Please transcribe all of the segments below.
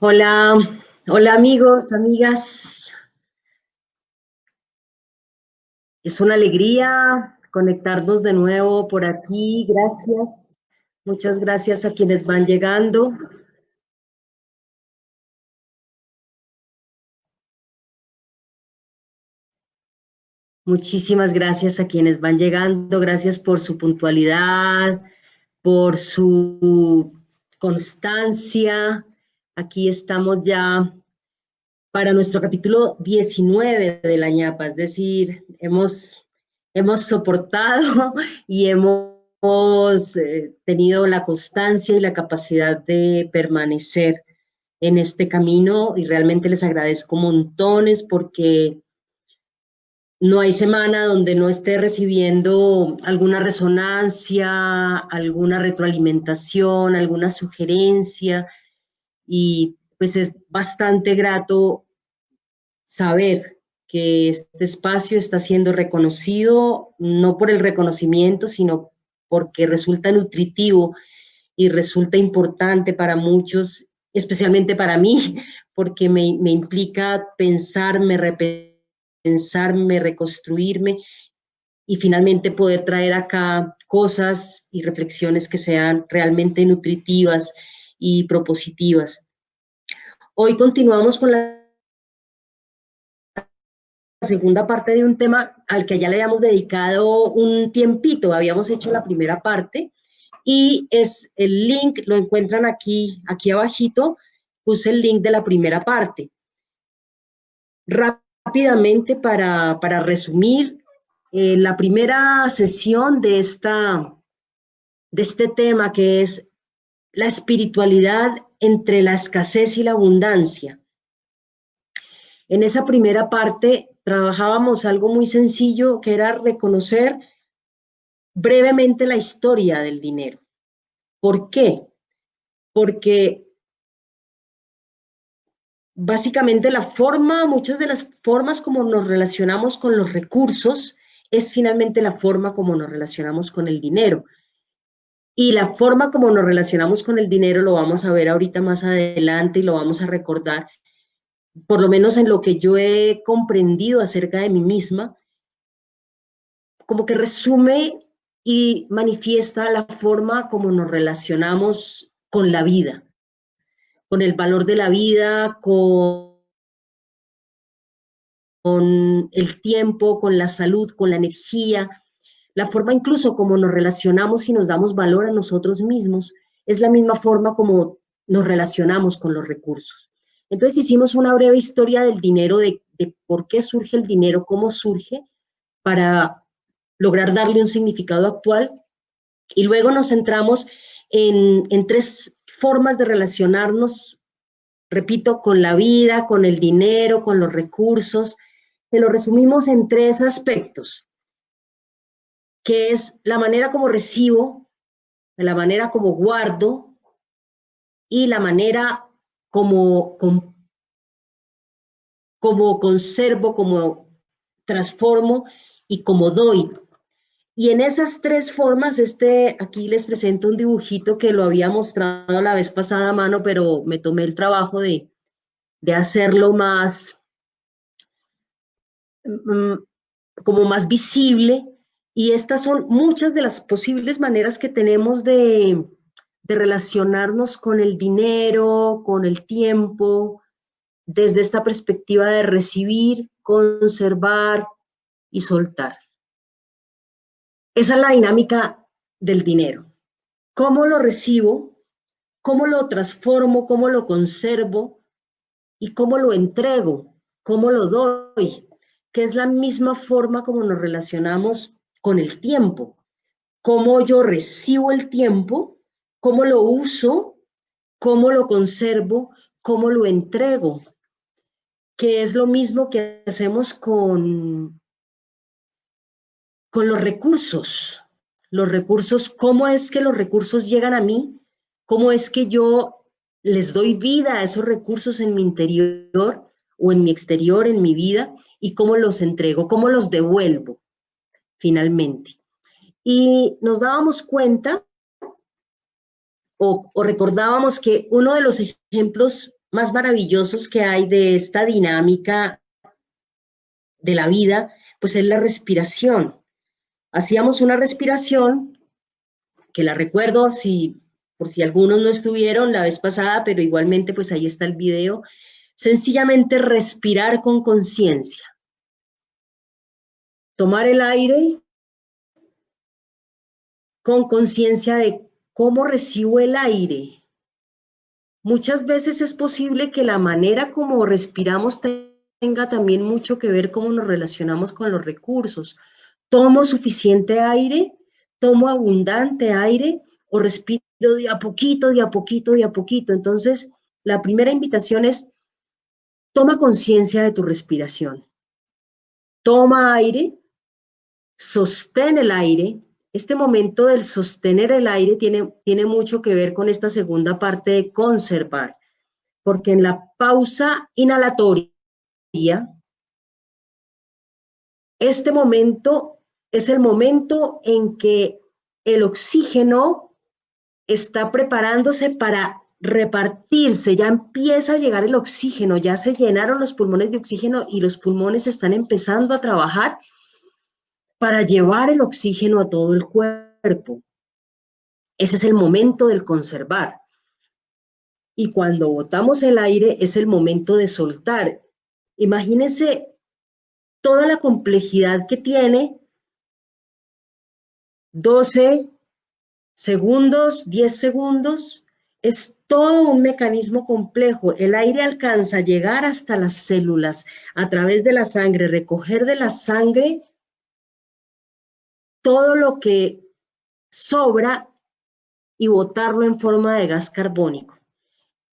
Hola, hola amigos, amigas. Es una alegría conectarnos de nuevo por aquí. Gracias. Muchas gracias a quienes van llegando. Muchísimas gracias a quienes van llegando. Gracias por su puntualidad, por su constancia. Aquí estamos ya para nuestro capítulo 19 de la ñapa, es decir, hemos soportado y hemos tenido la constancia y la capacidad de permanecer en este camino y realmente les agradezco montones porque no hay semana donde no esté recibiendo alguna resonancia, alguna retroalimentación, alguna sugerencia y pues es bastante grato saber que este espacio está siendo reconocido, no por el reconocimiento, sino porque resulta nutritivo y resulta importante para muchos, especialmente para mí, porque me implica pensarme, repensarme, reconstruirme y finalmente poder traer acá cosas y reflexiones que sean realmente nutritivas y propositivas. Hoy continuamos con la segunda parte de un tema al que ya le habíamos dedicado un tiempito, habíamos hecho la primera parte y es el link, lo encuentran aquí abajito, puse el link de la primera parte. Rápidamente para resumir, la primera sesión de este tema que es la espiritualidad entre la escasez y la abundancia. En esa primera parte trabajábamos algo muy sencillo que era reconocer brevemente la historia del dinero. ¿Por qué? Porque básicamente muchas de las formas como nos relacionamos con los recursos es finalmente la forma como nos relacionamos con el dinero. Y la forma como nos relacionamos con el dinero lo vamos a ver ahorita más adelante y lo vamos a recordar, por lo menos en lo que yo he comprendido acerca de mí misma, como que resume y manifiesta la forma como nos relacionamos con la vida, con el valor de la vida, con el tiempo, con la salud, con la energía, la forma incluso como nos relacionamos y nos damos valor a nosotros mismos, es la misma forma como nos relacionamos con los recursos. Entonces hicimos una breve historia del dinero, de por qué surge el dinero, cómo surge, para lograr darle un significado actual. Y luego nos centramos en tres formas de relacionarnos, repito, con la vida, con el dinero, con los recursos, que lo resumimos en tres aspectos, que es la manera como recibo, la manera como guardo y la manera como conservo, como transformo y como doy. Y en esas tres formas, aquí les presento un dibujito que lo había mostrado la vez pasada a mano, pero me tomé el trabajo de hacerlo más, mm, como más visible. Y estas son muchas de las posibles maneras que tenemos de relacionarnos con el dinero, con el tiempo, desde esta perspectiva de recibir, conservar y soltar. Esa es la dinámica del dinero. ¿Cómo lo recibo? ¿Cómo lo transformo? ¿Cómo lo conservo? ¿Y cómo lo entrego? ¿Cómo lo doy? Que es la misma forma como nos relacionamos con el tiempo. Cómo yo recibo el tiempo, cómo lo uso, cómo lo conservo, cómo lo entrego, que es lo mismo que hacemos con los recursos. Los recursos, ¿cómo es que los recursos llegan a mí? ¿Cómo es que yo les doy vida a esos recursos en mi interior o en mi exterior, en mi vida? ¿Y cómo los entrego? ¿Cómo los devuelvo finalmente? Y nos dábamos cuenta o recordábamos que uno de los ejemplos más maravillosos que hay de esta dinámica de la vida, pues es la respiración. Hacíamos una respiración que la recuerdo por si algunos no estuvieron la vez pasada, pero igualmente pues ahí está el video. Sencillamente respirar con conciencia. Tomar el aire con conciencia de cómo recibo el aire. Muchas veces es posible que la manera como respiramos tenga también mucho que ver cómo nos relacionamos con los recursos. ¿Tomo suficiente aire? ¿Tomo abundante aire? ¿O respiro de a poquito, de a poquito, de a poquito? Entonces, la primera invitación es, toma conciencia de tu respiración. Toma aire, sostén el aire. Este momento del sostener el aire tiene mucho que ver con esta segunda parte de conservar, porque en la pausa inhalatoria, este momento es el momento en que el oxígeno está preparándose para repartirse, ya empieza a llegar el oxígeno, ya se llenaron los pulmones de oxígeno y los pulmones están empezando a trabajar para llevar el oxígeno a todo el cuerpo. Ese es el momento del conservar. Y cuando botamos el aire es el momento de soltar. Imagínense toda la complejidad que tiene 12 segundos, 10 segundos, es todo un mecanismo complejo. El aire alcanza a llegar hasta las células a través de la sangre, recoger de la sangre todo lo que sobra y botarlo en forma de gas carbónico.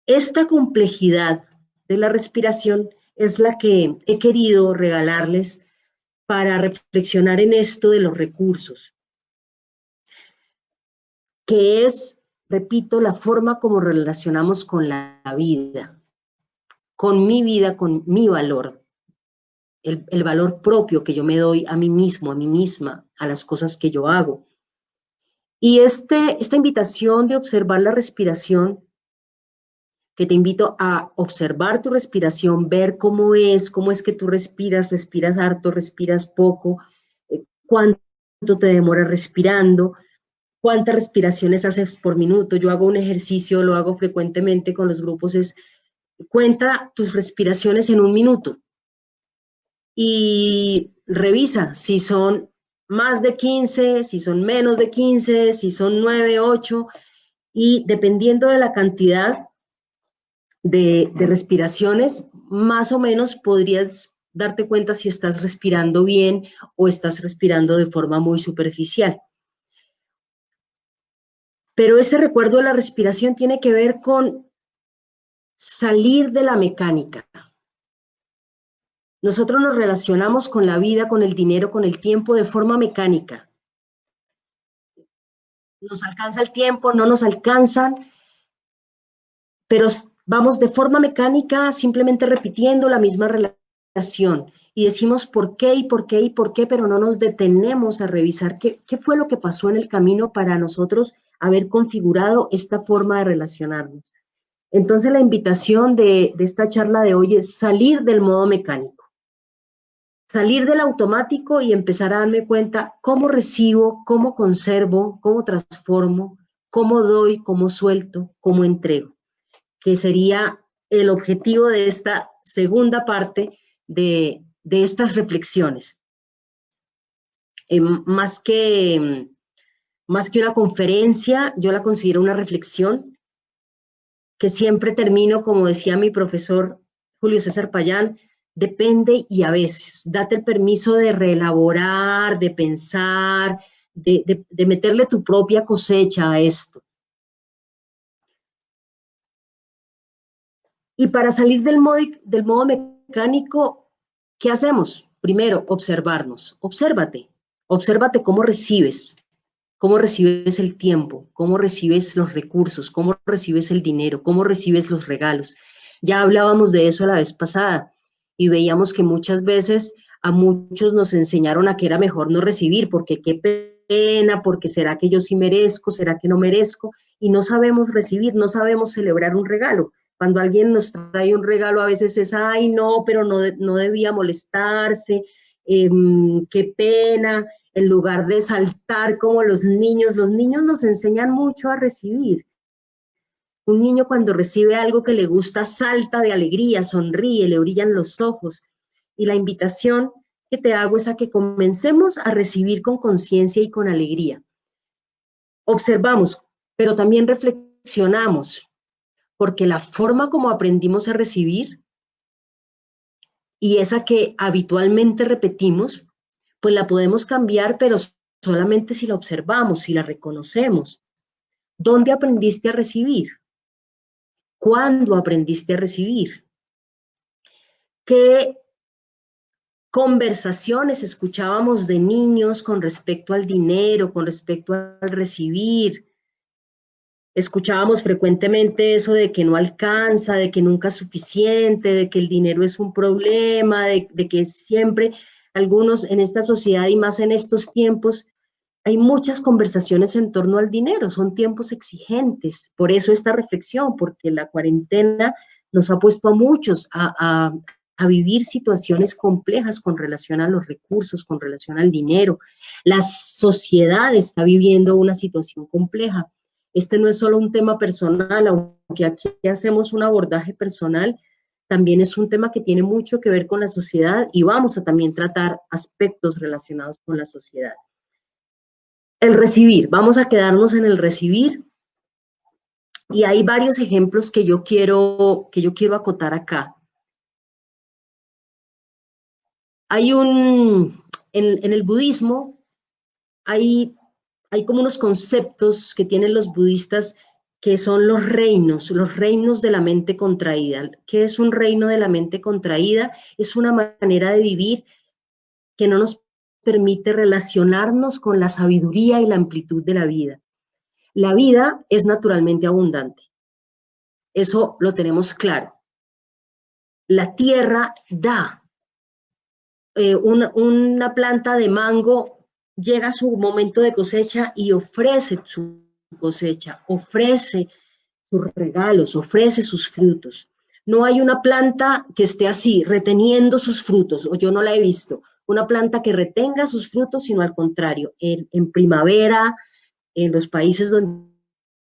Esta complejidad de la respiración es la que he querido regalarles para reflexionar en esto de los recursos, que es, repito, la forma como relacionamos con la vida, con mi valor, el valor propio que yo me doy a mí mismo, a mí misma, a las cosas que yo hago. Y esta invitación de observar la respiración, que te invito a observar tu respiración, ver cómo es que tú respiras harto, respiras poco, cuánto te demoras respirando, cuántas respiraciones haces por minuto. Yo hago un ejercicio, lo hago frecuentemente con los grupos, es cuenta tus respiraciones en un minuto y revisa si son más de 15, si son menos de 15, si son 9, 8, y dependiendo de la cantidad de respiraciones, más o menos podrías darte cuenta si estás respirando bien o estás respirando de forma muy superficial. Pero ese recuerdo de la respiración tiene que ver con salir de la mecánica. Nosotros nos relacionamos con la vida, con el dinero, con el tiempo de forma mecánica. Nos alcanza el tiempo, no nos alcanzan, pero vamos de forma mecánica simplemente repitiendo la misma relación y decimos por qué y por qué y por qué, pero no nos detenemos a revisar qué fue lo que pasó en el camino para nosotros haber configurado esta forma de relacionarnos. Entonces la invitación de esta charla de hoy es salir del modo mecánico, salir del automático y empezar a darme cuenta cómo recibo, cómo conservo, cómo transformo, cómo doy, cómo suelto, cómo entrego, que sería el objetivo de esta segunda parte de estas reflexiones. Más que una conferencia, yo la considero una reflexión que siempre termino, como decía mi profesor Julio César Payán, depende y a veces. Date el permiso de reelaborar, de pensar, de meterle tu propia cosecha a esto. Y para salir del modo mecánico, ¿qué hacemos? Primero, observarnos. Obsérvate cómo recibes el tiempo, cómo recibes los recursos, cómo recibes el dinero, cómo recibes los regalos. Ya hablábamos de eso la vez pasada y veíamos que muchas veces a muchos nos enseñaron a que era mejor no recibir, porque qué pena, porque será que yo sí merezco, será que no merezco, y no sabemos recibir, no sabemos celebrar un regalo. Cuando alguien nos trae un regalo, a veces es, ay, no, pero no debía molestarse, qué pena, en lugar de saltar como los niños nos enseñan mucho a recibir. Un niño cuando recibe algo que le gusta salta de alegría, sonríe, le brillan los ojos. Y la invitación que te hago es a que comencemos a recibir con conciencia y con alegría. Observamos, pero también reflexionamos, porque la forma como aprendimos a recibir y esa que habitualmente repetimos, pues la podemos cambiar, pero solamente si la observamos, si la reconocemos. ¿Dónde aprendiste a recibir? ¿Cuándo aprendiste a recibir? ¿Qué conversaciones escuchábamos de niños con respecto al dinero, con respecto al recibir? Escuchábamos frecuentemente eso de que no alcanza, de que nunca es suficiente, de que el dinero es un problema, de que siempre algunos en esta sociedad y más en estos tiempos hay muchas conversaciones en torno al dinero, son tiempos exigentes. Por eso esta reflexión, porque la cuarentena nos ha puesto a muchos a vivir situaciones complejas con relación a los recursos, con relación al dinero. La sociedad está viviendo una situación compleja. Este no es solo un tema personal, aunque aquí hacemos un abordaje personal, también es un tema que tiene mucho que ver con la sociedad y vamos a también tratar aspectos relacionados con la sociedad. El recibir, vamos a quedarnos en el recibir y hay varios ejemplos que yo quiero acotar acá. Hay en el budismo hay como unos conceptos que tienen los budistas que son los reinos de la mente contraída. ¿Qué es un reino de la mente contraída? Es una manera de vivir que no nos permite relacionarnos con la sabiduría y la amplitud de la vida. La vida es naturalmente abundante. Eso lo tenemos claro. La tierra da. Una planta de mango llega a su momento de cosecha y ofrece su cosecha, ofrece sus regalos, ofrece sus frutos. No hay una planta que esté así, reteniendo sus frutos, o yo no la he visto, una planta que retenga sus frutos, sino al contrario, en primavera, en los países donde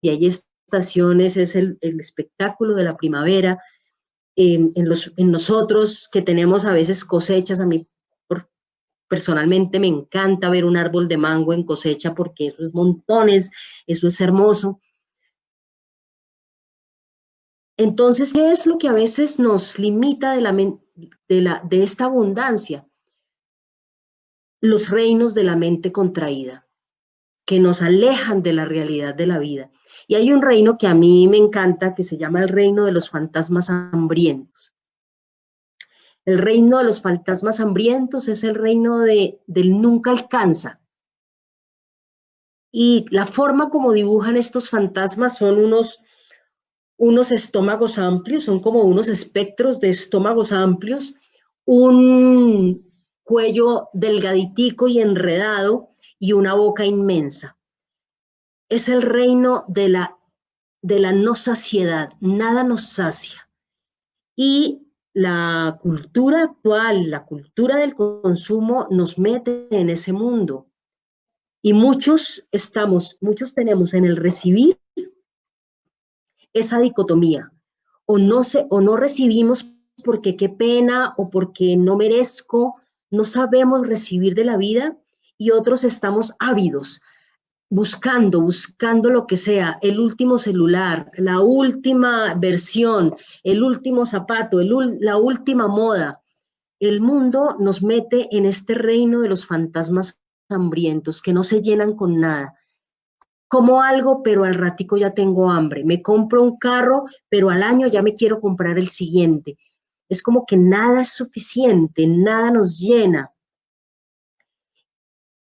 hay estaciones, es el espectáculo de la primavera. En nosotros que tenemos a veces cosechas, a mí personalmente me encanta ver un árbol de mango en cosecha porque eso es montones, eso es hermoso. Entonces, ¿qué es lo que a veces nos limita de esta abundancia? Los reinos de la mente contraída, que nos alejan de la realidad de la vida. Y hay un reino que a mí me encanta, que se llama el reino de los fantasmas hambrientos. El reino de los fantasmas hambrientos es el reino del nunca alcanza. Y la forma como dibujan estos fantasmas son unos estómagos amplios, son como unos espectros de estómagos amplios, un cuello delgaditico y enredado y una boca inmensa. Es el reino de la no saciedad, nada nos sacia. Y la cultura actual, la cultura del consumo nos mete en ese mundo. Y muchos tenemos en el recibir esa dicotomía. O no recibimos porque qué pena o porque no merezco, no sabemos recibir de la vida y otros estamos ávidos, buscando lo que sea, el último celular, la última versión, el último zapato, la última moda. El mundo nos mete en este reino de los fantasmas hambrientos que no se llenan con nada. Como algo, pero al ratico ya tengo hambre. Me compro un carro, pero al año ya me quiero comprar el siguiente. Es como que nada es suficiente, nada nos llena.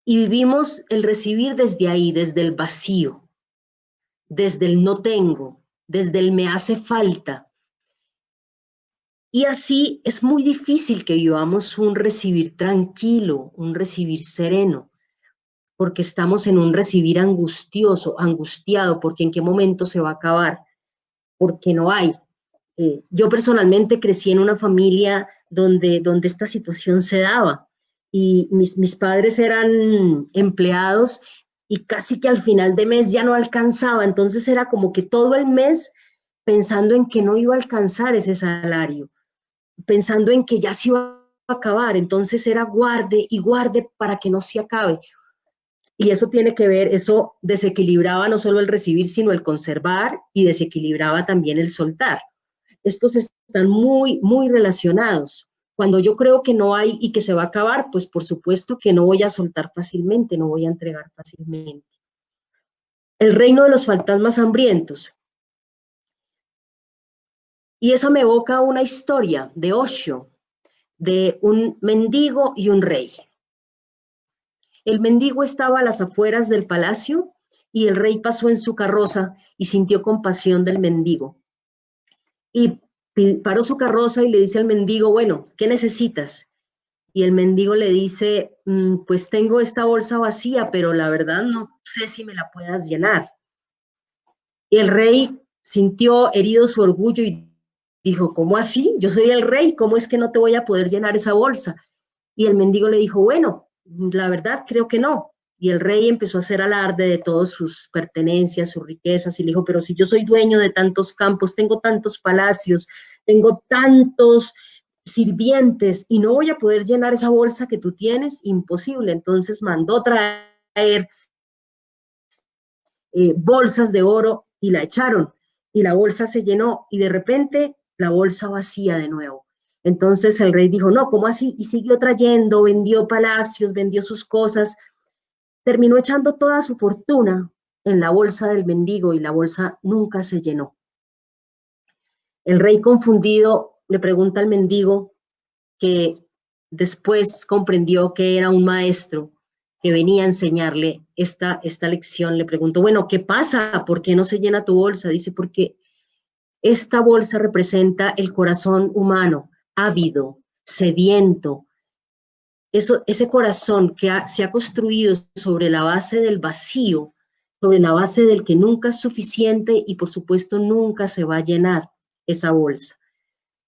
Y vivimos el recibir desde ahí, desde el vacío, desde el no tengo, desde el me hace falta. Y así es muy difícil que vivamos un recibir tranquilo, un recibir sereno, porque estamos en un recibir angustioso, angustiado, porque en qué momento se va a acabar, porque no hay. Yo personalmente crecí en una familia donde esta situación se daba y mis padres eran empleados y casi que al final de mes ya no alcanzaba, entonces era como que todo el mes pensando en que no iba a alcanzar ese salario, pensando en que ya se iba a acabar, entonces era guarde y guarde para que no se acabe. Y eso tiene que ver, eso desequilibraba no solo el recibir, sino el conservar y desequilibraba también el soltar. Estos están muy, muy relacionados. Cuando yo creo que no hay y que se va a acabar, pues por supuesto que no voy a soltar fácilmente, no voy a entregar fácilmente. El reino de los fantasmas hambrientos. Y eso me evoca una historia de Osho, de un mendigo y un rey. El mendigo estaba a las afueras del palacio y el rey pasó en su carroza y sintió compasión del mendigo. Y paró su carroza y le dice al mendigo, bueno, ¿qué necesitas? Y el mendigo le dice, pues tengo esta bolsa vacía, pero la verdad no sé si me la puedas llenar. Y el rey sintió herido su orgullo y dijo, ¿cómo así? Yo soy el rey, ¿cómo es que no te voy a poder llenar esa bolsa? Y el mendigo le dijo, bueno, la verdad creo que no. Y el rey empezó a hacer alarde de todas sus pertenencias, sus riquezas, y le dijo, pero si yo soy dueño de tantos campos, tengo tantos palacios, tengo tantos sirvientes, y no voy a poder llenar esa bolsa que tú tienes, imposible. Entonces mandó traer bolsas de oro y la echaron, y la bolsa se llenó, y de repente la bolsa vacía de nuevo. Entonces el rey dijo, no, ¿cómo así? Y siguió trayendo, vendió palacios, vendió sus cosas, terminó echando toda su fortuna en la bolsa del mendigo y la bolsa nunca se llenó. El rey confundido le pregunta al mendigo, que después comprendió que era un maestro que venía a enseñarle esta lección. Le preguntó, bueno, ¿qué pasa? ¿Por qué no se llena tu bolsa? Dice, porque esta bolsa representa el corazón humano, ávido, sediento, ese corazón que se ha construido sobre la base del vacío, sobre la base del que nunca es suficiente y por supuesto nunca se va a llenar esa bolsa.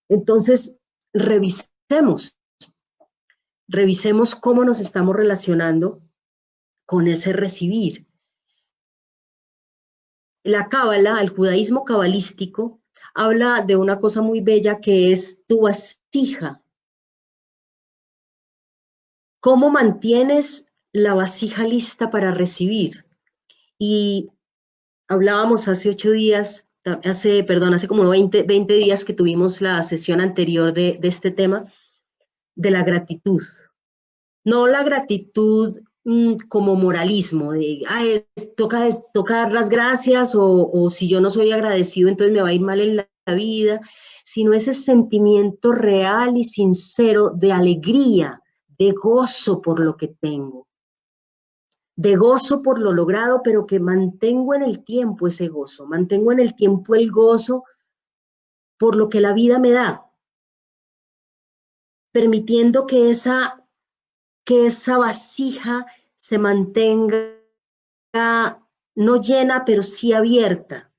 Entonces, revisemos cómo nos estamos relacionando con ese recibir. La cábala, el judaísmo cabalístico, habla de una cosa muy bella que es tu vasija. ¿Cómo mantienes la vasija lista para recibir? Y hablábamos hace 8 días, hace como 20 días que tuvimos la sesión anterior de este tema, de la gratitud. No la gratitud como moralismo, de, toca dar las gracias o si yo no soy agradecido, entonces me va a ir mal en la vida, sino ese sentimiento real y sincero de alegría, de gozo por lo que tengo, de gozo por lo logrado, pero que mantengo en el tiempo ese gozo, mantengo en el tiempo el gozo por lo que la vida me da, permitiendo que esa vasija se mantenga no llena, pero sí abierta.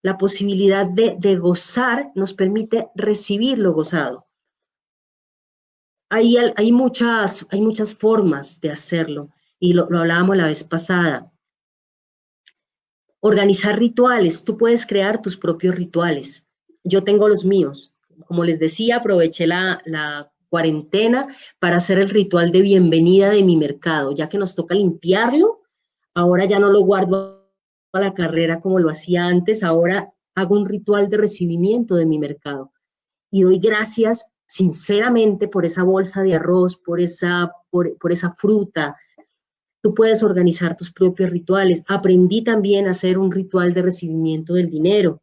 La posibilidad de gozar nos permite recibir lo gozado. Hay muchas formas de hacerlo y lo hablábamos la vez pasada. Organizar rituales, tú puedes crear tus propios rituales. Yo tengo los míos. Como les decía, aproveché la cuarentena para hacer el ritual de bienvenida de mi mercado, ya que nos toca limpiarlo. Ahora ya no lo guardo a la carrera como lo hacía antes, ahora hago un ritual de recibimiento de mi mercado y doy gracias sinceramente por esa bolsa de arroz, por esa fruta. Tú puedes organizar tus propios rituales. Aprendí también a hacer un ritual de recibimiento del dinero,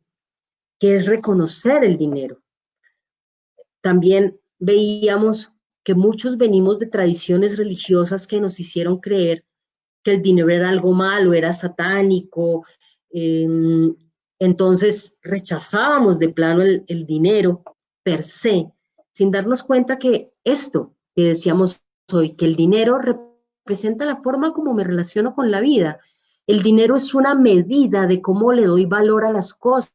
que es reconocer el dinero. También veíamos que muchos venimos de tradiciones religiosas que nos hicieron creer que el dinero era algo malo, era satánico, entonces rechazábamos de plano el dinero per se, sin darnos cuenta que esto que decíamos hoy, que el dinero representa la forma como me relaciono con la vida. El dinero es una medida de cómo le doy valor a las cosas,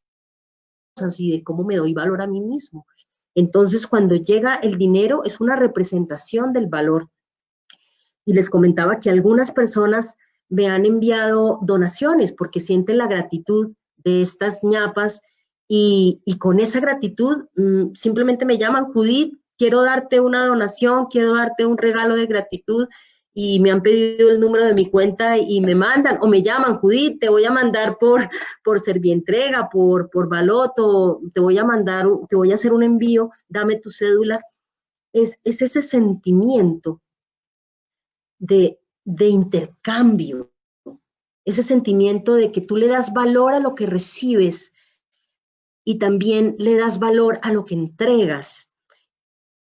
y de cómo me doy valor a mí mismo. Entonces, cuando llega el dinero, es una representación del valor. Y les comentaba que algunas personas me han enviado donaciones porque sienten la gratitud de estas ñapas y con esa gratitud simplemente me llaman: Judith, quiero darte una donación, quiero darte un regalo de gratitud, y me han pedido el número de mi cuenta y me mandan, o me llaman: Judith, te voy a mandar por Servientrega, por Baloto, te voy a mandar, te voy a hacer un envío, dame tu cédula. Es ese sentimiento de intercambio, ese sentimiento de que tú le das valor a lo que recibes y también le das valor a lo que entregas.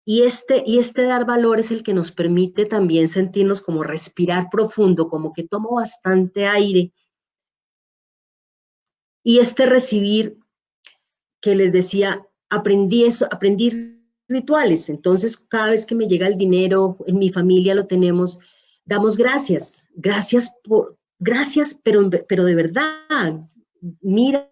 Y este dar valor es el que nos permite también sentirnos como respirar profundo, como que tomo bastante aire. Y este recibir, que les decía, aprendí rituales. Entonces, cada vez que me llega el dinero, en mi familia lo tenemos, damos gracias. Gracias, pero de verdad, mira,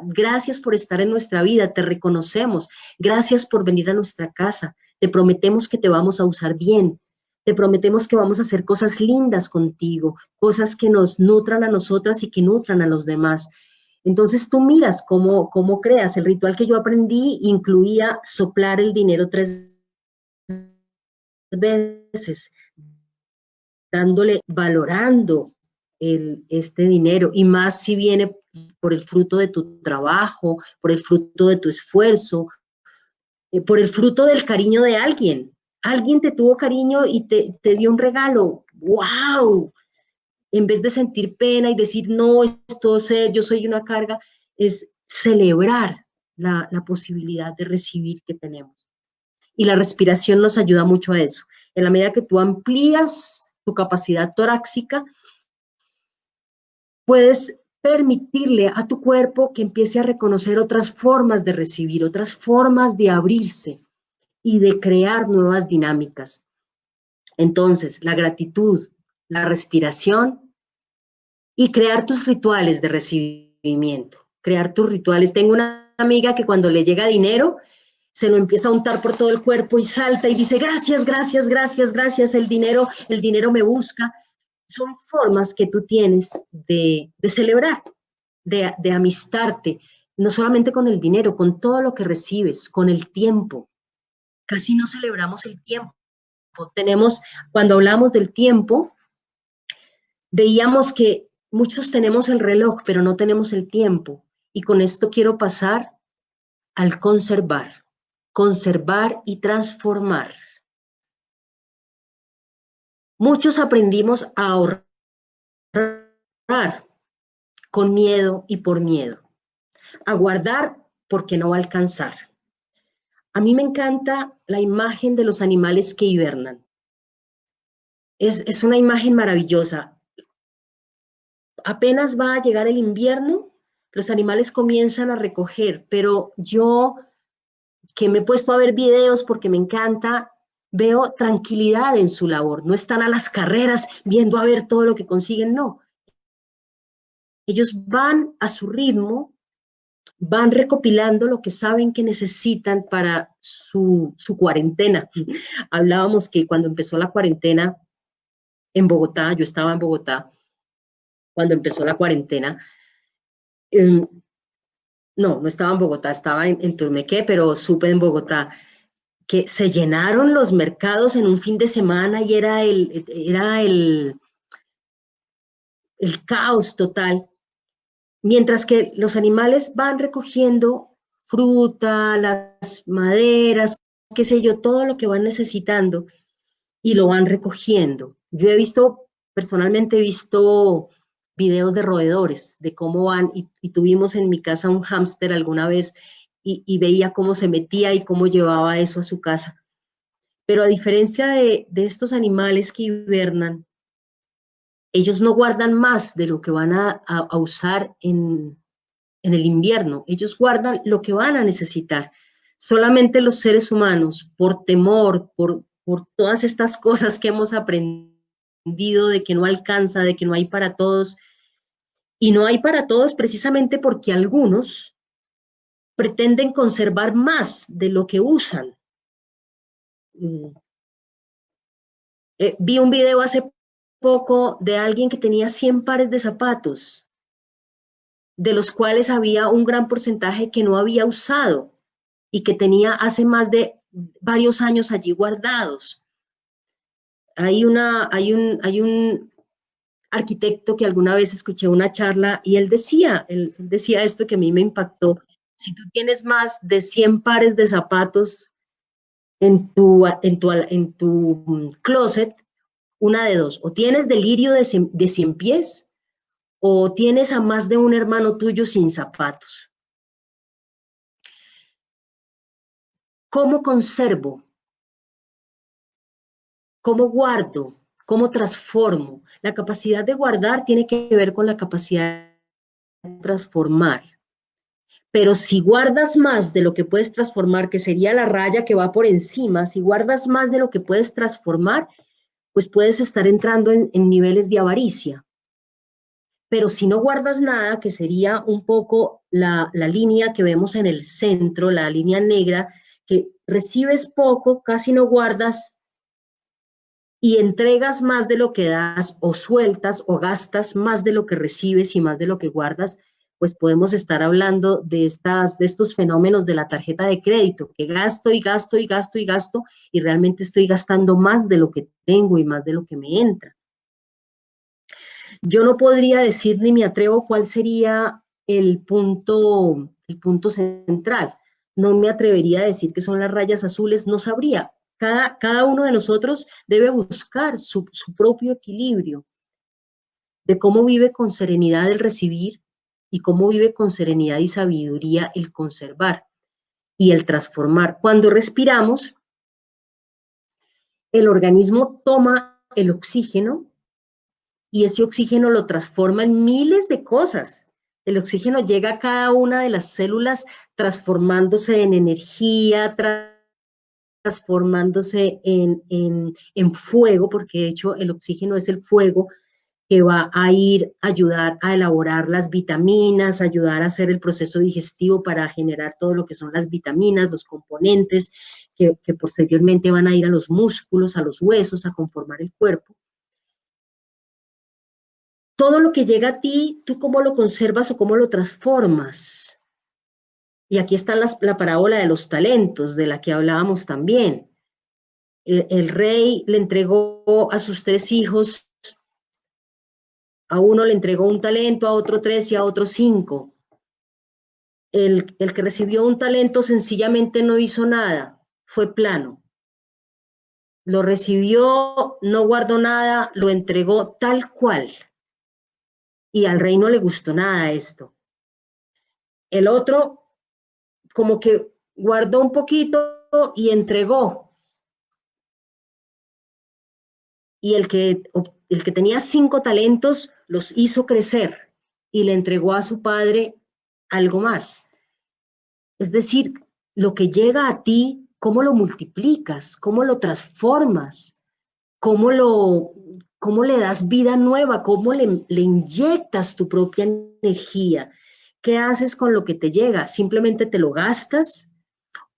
gracias por estar en nuestra vida, te reconocemos. Gracias por venir a nuestra casa. Te prometemos que te vamos a usar bien. Te prometemos que vamos a hacer cosas lindas contigo, cosas que nos nutran a nosotras y que nutran a los demás. Entonces tú miras cómo creas. El ritual que yo aprendí incluía soplar el dinero 3 veces, dándole, valorando este dinero, y más si viene por el fruto de tu trabajo, por el fruto de tu esfuerzo, por el fruto del cariño de alguien. Alguien te tuvo cariño y te dio un regalo. ¡Wow! En vez de sentir pena y decir, no, esto sé, yo soy una carga, es celebrar la posibilidad de recibir que tenemos. Y la respiración nos ayuda mucho a eso. En la medida que tú amplías tu capacidad torácica, puedes permitirle a tu cuerpo que empiece a reconocer otras formas de recibir, otras formas de abrirse y de crear nuevas dinámicas. Entonces, la gratitud, la respiración y crear tus rituales de recibimiento, crear tus rituales. Tengo una amiga que cuando le llega dinero, se lo empieza a untar por todo el cuerpo y salta y dice: gracias, gracias, gracias, gracias, el dinero me busca. Son formas que tú tienes de celebrar, de amistarte, no solamente con el dinero, con todo lo que recibes, con el tiempo. Casi no celebramos el tiempo. Cuando hablamos del tiempo, veíamos que muchos tenemos el reloj, pero no tenemos el tiempo. Y con esto quiero pasar al conservar y transformar. Muchos aprendimos a ahorrar con miedo y por miedo, a guardar porque no va a alcanzar. A mí me encanta la imagen de los animales que hibernan. Es una imagen maravillosa. Apenas va a llegar el invierno, los animales comienzan a recoger, pero yo, que me he puesto a ver videos porque me encanta, veo tranquilidad en su labor. No están a las carreras viendo a ver todo lo que consiguen, no. Ellos van a su ritmo, van recopilando lo que saben que necesitan para su cuarentena. Hablábamos que cuando empezó la cuarentena en Bogotá, yo estaba en Bogotá, cuando empezó la cuarentena, no estaba en Bogotá, estaba en Turmequé, pero supe en Bogotá que se llenaron los mercados en un fin de semana y era el caos total. Mientras que los animales van recogiendo fruta, las maderas, qué sé yo, todo lo que van necesitando y lo van recogiendo. Yo personalmente he visto videos de roedores, de cómo van, y tuvimos en mi casa un hámster alguna vez y veía cómo se metía y cómo llevaba eso a su casa. Pero a diferencia de estos animales que hibernan, ellos no guardan más de lo que van a usar en el invierno. Ellos guardan lo que van a necesitar. Solamente los seres humanos, por temor, por todas estas cosas que hemos aprendido de que no alcanza, de que no hay para todos, y no hay para todos precisamente porque algunos pretenden conservar más de lo que usan. Vi un video hace poco de alguien que tenía 100 pares de zapatos, de los cuales había un gran porcentaje que no había usado y que tenía hace más de varios años allí guardados. Hay un arquitecto que alguna vez escuché una charla y él decía esto que a mí me impactó: si tú tienes más de 100 pares de zapatos en tu closet, una de dos: o tienes delirio de 100 pies, o tienes a más de un hermano tuyo sin zapatos. ¿Cómo conservo? ¿Cómo guardo? ¿Cómo transformo? La capacidad de guardar tiene que ver con la capacidad de transformar. Pero si guardas más de lo que puedes transformar, que sería la raya que va por encima, si guardas más de lo que puedes transformar, pues puedes estar entrando en niveles de avaricia. Pero si no guardas nada, que sería un poco la línea que vemos en el centro, la línea negra, que recibes poco, casi no guardas y entregas más de lo que das, o sueltas o gastas más de lo que recibes y más de lo que guardas, pues podemos estar hablando de estos fenómenos de la tarjeta de crédito, que gasto y gasto y gasto y gasto, y realmente estoy gastando más de lo que tengo y más de lo que me entra. Yo no podría decir ni me atrevo cuál sería el punto central. No me atrevería a decir que son las rayas azules, no sabría. Cada uno de nosotros debe buscar su propio equilibrio de cómo vive con serenidad el recibir y cómo vive con serenidad y sabiduría el conservar y el transformar. Cuando respiramos, el organismo toma el oxígeno y ese oxígeno lo transforma en miles de cosas. El oxígeno llega a cada una de las células transformándose en energía, transformándose en fuego, porque de hecho el oxígeno es el fuego que va a ir a ayudar a elaborar las vitaminas, ayudar a hacer el proceso digestivo para generar todo lo que son las vitaminas, los componentes que posteriormente van a ir a los músculos, a los huesos, a conformar el cuerpo. Todo lo que llega a ti, ¿tú cómo lo conservas o cómo lo transformas? Y aquí está la parábola de los talentos, de la que hablábamos también. El rey le entregó a sus 3 hijos, a uno le entregó un talento, a otro 3 y a otro 5. El que recibió un talento sencillamente no hizo nada, fue plano. Lo recibió, no guardó nada, lo entregó tal cual. Y al rey no le gustó nada esto. El otro como que guardó un poquito y entregó. Y el que tenía 5 talentos los hizo crecer y le entregó a su padre algo más. Es decir, lo que llega a ti, ¿cómo lo multiplicas? ¿Cómo lo transformas? ¿Cómo le das vida nueva? ¿Cómo le inyectas tu propia energía? ¿Qué haces con lo que te llega? ¿Simplemente te lo gastas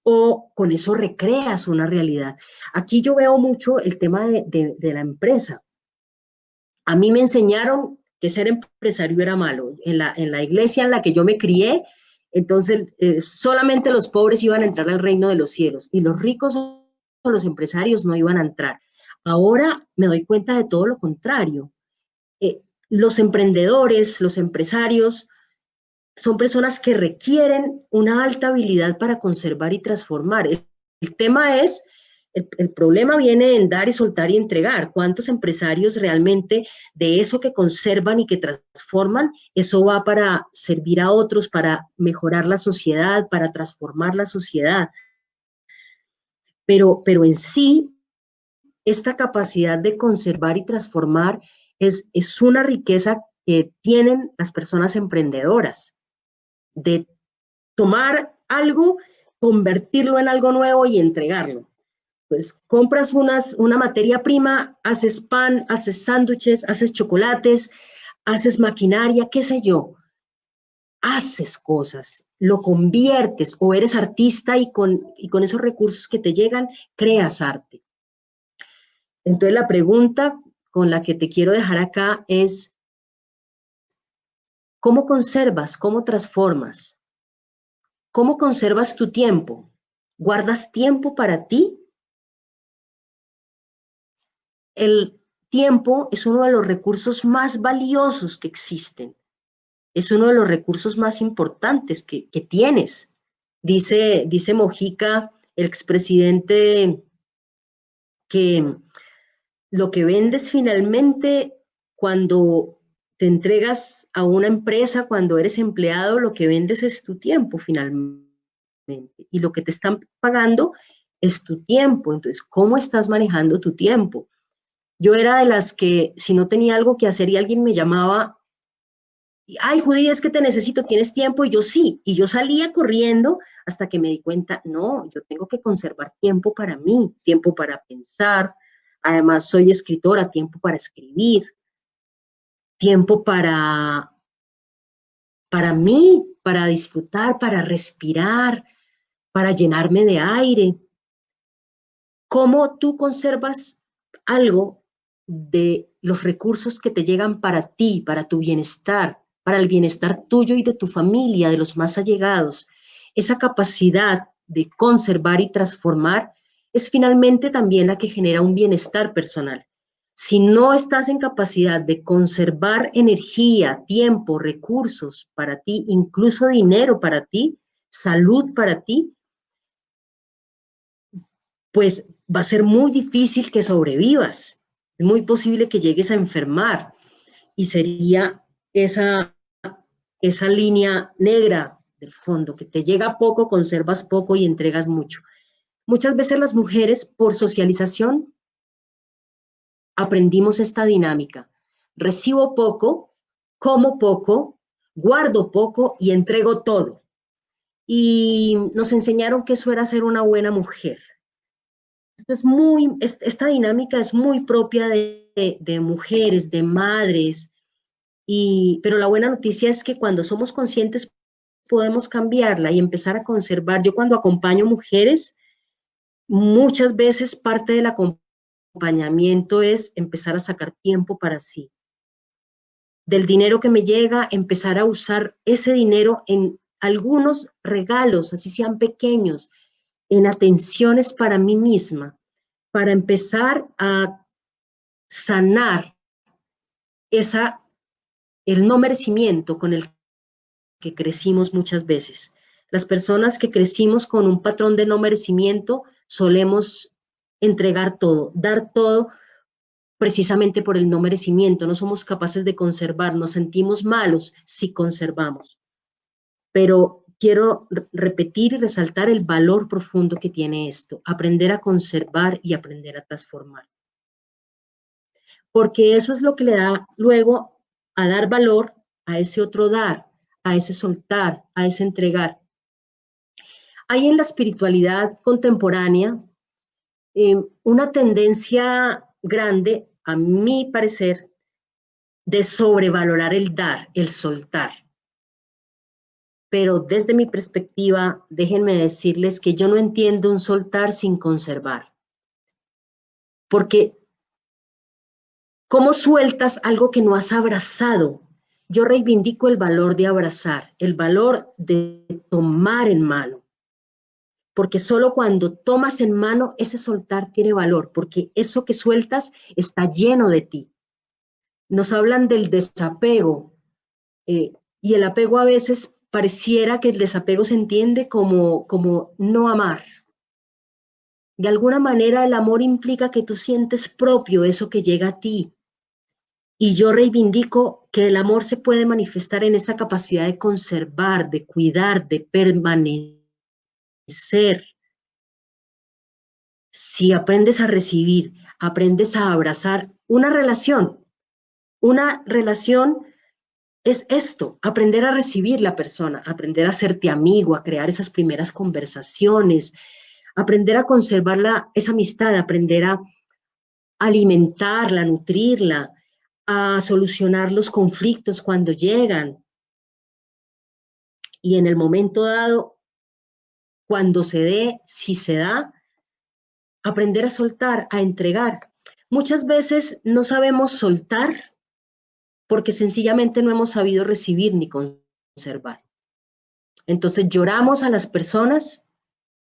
o con eso recreas una realidad? Aquí yo veo mucho el tema de la empresa. A mí me enseñaron que ser empresario era malo. En la iglesia en la que yo me crié, entonces solamente los pobres iban a entrar al reino de los cielos y los ricos o los empresarios no iban a entrar. Ahora me doy cuenta de todo lo contrario. Los emprendedores, los empresarios, son personas que requieren una alta habilidad para conservar y transformar. El tema es, el problema viene en dar y soltar y entregar. ¿Cuántos empresarios realmente de eso que conservan y que transforman, eso va para servir a otros, para mejorar la sociedad, para transformar la sociedad? Pero en sí, esta capacidad de conservar y transformar es una riqueza que tienen las personas emprendedoras, de tomar algo, convertirlo en algo nuevo y entregarlo. Pues compras una materia prima, haces pan, haces sándwiches, haces chocolates, haces maquinaria, qué sé yo, haces cosas lo conviertes, o eres artista y con esos recursos que te llegan, creas arte. Entonces la pregunta con la que te quiero dejar acá es, ¿cómo conservas, cómo transformas? ¿Cómo conservas tu tiempo? ¿Guardas tiempo para ti? El tiempo es uno de los recursos más valiosos que existen. Es uno de los recursos más importantes que tienes. Dice Mojica, el expresidente, que lo que vendes finalmente cuando te entregas a una empresa, cuando eres empleado, lo que vendes es tu tiempo finalmente. Y lo que te están pagando es tu tiempo. Entonces, ¿cómo estás manejando tu tiempo? Yo era de las que si no tenía algo que hacer y alguien me llamaba, ay, Judy, es que te necesito, ¿tienes tiempo? Y yo sí, y yo salía corriendo hasta que me di cuenta, no, yo tengo que conservar tiempo para mí, tiempo para pensar, además soy escritora, tiempo para escribir, tiempo para mí, para disfrutar, para respirar, para llenarme de aire. ¿Cómo tú conservas algo de los recursos que te llegan para ti, para tu bienestar, para el bienestar tuyo y de tu familia, de los más allegados? Esa capacidad de conservar y transformar es finalmente también la que genera un bienestar personal. Si no estás en capacidad de conservar energía, tiempo, recursos para ti, incluso dinero para ti, salud para ti, pues va a ser muy difícil que sobrevivas. Es muy posible que llegues a enfermar y sería esa, esa línea negra del fondo, que te llega poco, conservas poco y entregas mucho. Muchas veces las mujeres, por socialización, aprendimos esta dinámica. Recibo poco, como poco, guardo poco y entrego todo. Y nos enseñaron que eso era ser una buena mujer. Esta dinámica es muy propia de mujeres, de madres, pero la buena noticia es que cuando somos conscientes podemos cambiarla y empezar a conservar. Yo cuando acompaño mujeres, muchas veces parte del acompañamiento es empezar a sacar tiempo para sí. Del dinero que me llega, empezar a usar ese dinero en algunos regalos, así sean pequeños, en atenciones para mí misma, para empezar a sanar el no merecimiento con el que crecimos muchas veces. Las personas que crecimos con un patrón de no merecimiento solemos entregar todo, dar todo precisamente por el no merecimiento. No somos capaces de conservar, nos sentimos malos si conservamos. Pero quiero repetir y resaltar el valor profundo que tiene esto, aprender a conservar y aprender a transformar. Porque eso es lo que le da luego a dar valor a ese otro dar, a ese soltar, a ese entregar. Hay en la espiritualidad contemporánea una tendencia grande, a mi parecer, de sobrevalorar el dar, el soltar. Pero desde mi perspectiva, déjenme decirles que yo no entiendo un soltar sin conservar. Porque ¿cómo sueltas algo que no has abrazado? Yo reivindico el valor de abrazar, el valor de tomar en mano, porque solo cuando tomas en mano ese soltar tiene valor, porque eso que sueltas está lleno de ti. Nos hablan del desapego y el apego a veces pareciera que el desapego se entiende como no amar. De alguna manera el amor implica que tú sientes propio eso que llega a ti. Y yo reivindico que el amor se puede manifestar en esta capacidad de conservar, de cuidar, de permanecer. Si aprendes a recibir, aprendes a abrazar una relación es esto, aprender a recibir la persona, aprender a hacerte amigo, a crear esas primeras conversaciones, aprender a conservar esa amistad, aprender a alimentarla, nutrirla, a solucionar los conflictos cuando llegan. y en el momento dado, cuando se dé, si se da, aprender a soltar, a entregar. Muchas veces no sabemos soltar porque sencillamente no hemos sabido recibir ni conservar. Entonces lloramos a las personas,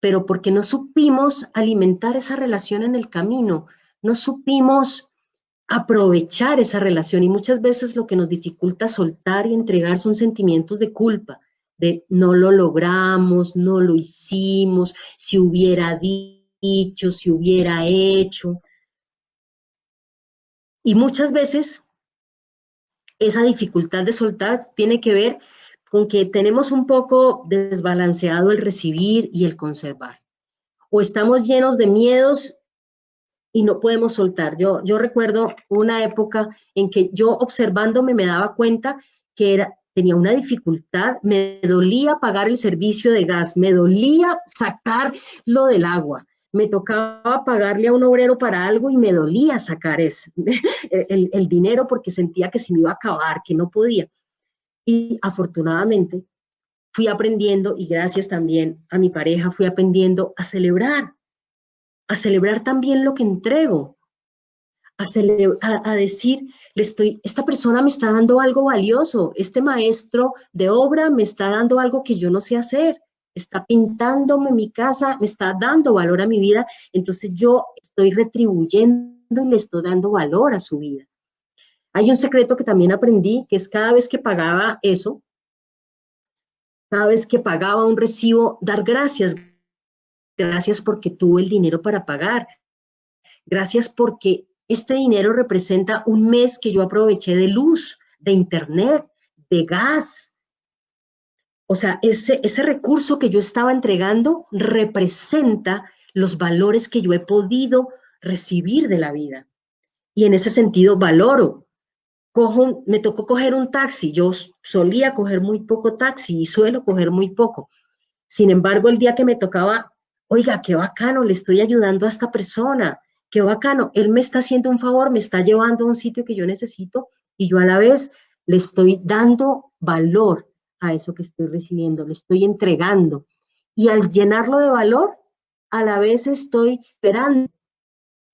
pero porque no supimos alimentar esa relación en el camino, no supimos aprovechar esa relación, y muchas veces lo que nos dificulta soltar y entregar son sentimientos de culpa, de no lo logramos, no lo hicimos, si hubiera dicho, si hubiera hecho. Y muchas veces esa dificultad de soltar tiene que ver con que tenemos un poco desbalanceado el recibir y el conservar. O estamos llenos de miedos y no podemos soltar. Yo recuerdo una época en que yo observándome me daba cuenta que tenía una dificultad, me dolía pagar el servicio de gas, me dolía sacar lo del agua, me tocaba pagarle a un obrero para algo y me dolía sacar el dinero porque sentía que se me iba a acabar, que no podía. Y afortunadamente fui aprendiendo, y gracias también a mi pareja, fui aprendiendo a celebrar también lo que entrego, a decir, esta persona me está dando algo valioso, este maestro de obra me está dando algo que yo no sé hacer, está pintándome mi casa, me está dando valor a mi vida, entonces yo estoy retribuyendo y le estoy dando valor a su vida. Hay un secreto que también aprendí, que es cada vez que pagaba eso, cada vez que pagaba un recibo, dar gracias, gracias porque tuve el dinero para pagar, gracias porque este dinero representa un mes que yo aproveché de luz, de internet, de gas. O sea, ese recurso que yo estaba entregando representa los valores que yo he podido recibir de la vida. Y en ese sentido valoro. Me tocó coger un taxi. Yo solía coger muy poco taxi y suelo coger muy poco. Sin embargo, el día que me tocaba, oiga, qué bacano, le estoy ayudando a esta persona, qué bacano, él me está haciendo un favor, me está llevando a un sitio que yo necesito y yo a la vez le estoy dando valor a eso que estoy recibiendo, le estoy entregando. Y al llenarlo de valor, a la vez estoy esperando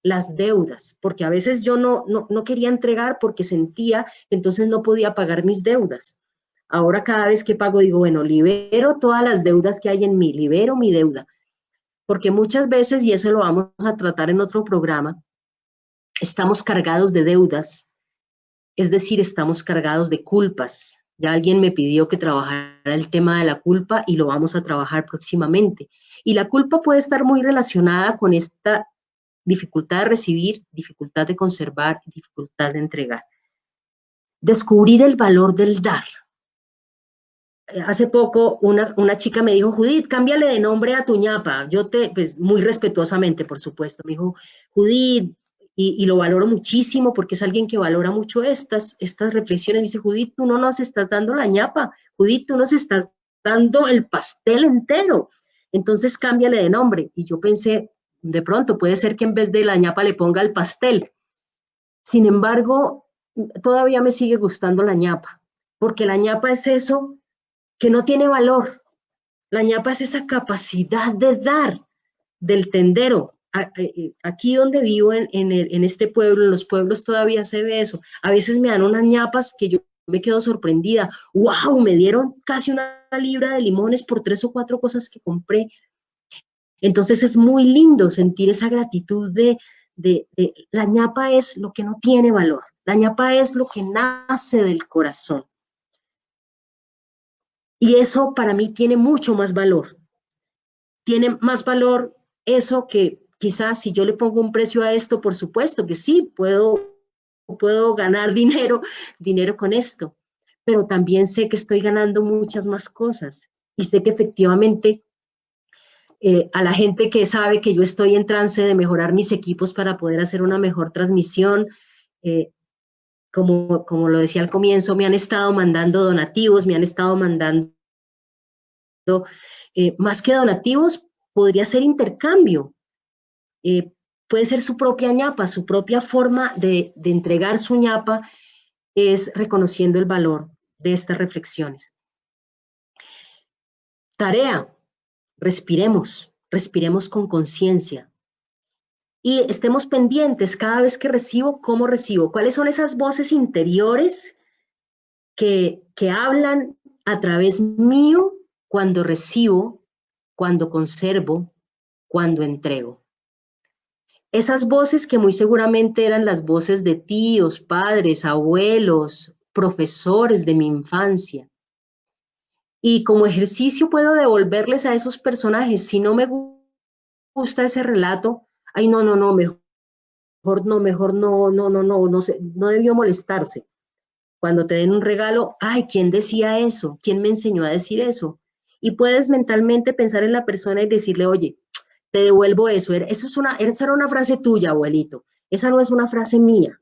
las deudas, porque a veces yo no quería entregar porque sentía que entonces no podía pagar mis deudas. Ahora cada vez que pago digo, bueno, libero todas las deudas que hay en mí, libero mi deuda, porque muchas veces, y eso lo vamos a tratar en otro programa, estamos cargados de deudas, es decir, estamos cargados de culpas. Ya alguien me pidió que trabajara el tema de la culpa y lo vamos a trabajar próximamente. Y la culpa puede estar muy relacionada con esta dificultad de recibir, dificultad de conservar, dificultad de entregar. Descubrir el valor del dar. Hace poco una chica me dijo, Judith, cámbiale de nombre a tu ñapa. Pues muy respetuosamente, por supuesto, me dijo, Judith, y lo valoro muchísimo porque es alguien que valora mucho estas reflexiones. Me dice, Judith, tú no nos estás dando la ñapa, Judith, tú nos estás dando el pastel entero. Entonces cámbiale de nombre. Y yo pensé, de pronto puede ser que en vez de la ñapa le ponga el pastel. Sin embargo, todavía me sigue gustando la ñapa, porque la ñapa es eso que no tiene valor. La ñapa es esa capacidad de dar del tendero. Aquí donde vivo, en este pueblo, en los pueblos todavía se ve eso. A veces me dan unas ñapas que yo me quedo sorprendida. ¡Wow! Me dieron casi una libra de limones por 3 o 4 cosas que compré. Entonces es muy lindo sentir esa gratitud de la ñapa es lo que no tiene valor. La ñapa es lo que nace del corazón. Y eso para mí tiene mucho más valor. Tiene más valor eso que quizás si yo le pongo un precio a esto, por supuesto que sí, puedo ganar dinero con esto, pero también sé que estoy ganando muchas más cosas y sé que efectivamente a la gente que sabe que yo estoy en trance de mejorar mis equipos para poder hacer una mejor transmisión, como lo decía al comienzo, me han estado mandando donativos, me han estado mandando más que donativos, podría ser intercambio. Puede ser su propia ñapa, su propia forma de entregar su ñapa es reconociendo el valor de estas reflexiones. Tarea, respiremos, respiremos con conciencia y estemos pendientes cada vez que recibo, cómo recibo, cuáles son esas voces interiores que hablan a través mío cuando recibo, cuando conservo, cuando entrego. Esas voces que muy seguramente eran las voces de tíos, padres, abuelos, profesores de mi infancia. Y como ejercicio puedo devolverles a esos personajes, si no me gusta ese relato, ay, no, no, no, mejor no, mejor no, no, no, no, no, no debió molestarse. Cuando te den un regalo, ay, ¿quién decía eso? ¿Quién me enseñó a decir eso? Y puedes mentalmente pensar en la persona y decirle, oye, te devuelvo eso. Esa era una frase tuya, abuelito. Esa no es una frase mía.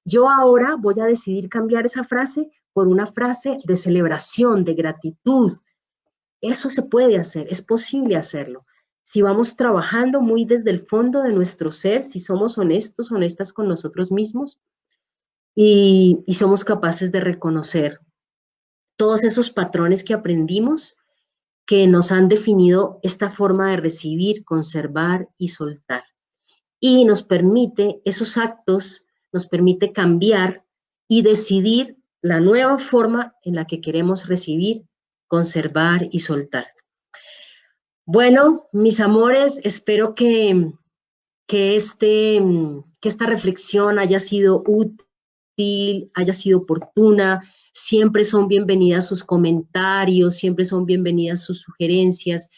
Yo ahora voy a decidir cambiar esa frase por una frase de celebración, de gratitud. Eso se puede hacer, es posible hacerlo. Si vamos trabajando muy desde el fondo de nuestro ser, si somos honestos, honestas con nosotros mismos y somos capaces de reconocer todos esos patrones que aprendimos que nos han definido esta forma de recibir, conservar y soltar. Y nos permite, esos actos, nos permite cambiar y decidir la nueva forma en la que queremos recibir, conservar y soltar. Bueno, mis amores, espero que esta reflexión haya sido útil, haya sido oportuna. Siempre son bienvenidas sus comentarios, siempre son bienvenidas sus sugerencias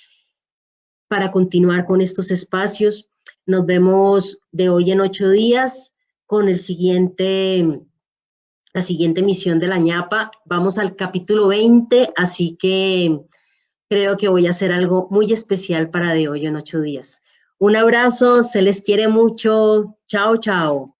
para continuar con estos espacios. Nos vemos de hoy en 8 días con la siguiente emisión de la ñapa. Vamos al capítulo 20, así que creo que voy a hacer algo muy especial para de hoy en 8 días. Un abrazo, se les quiere mucho. Chao, chao.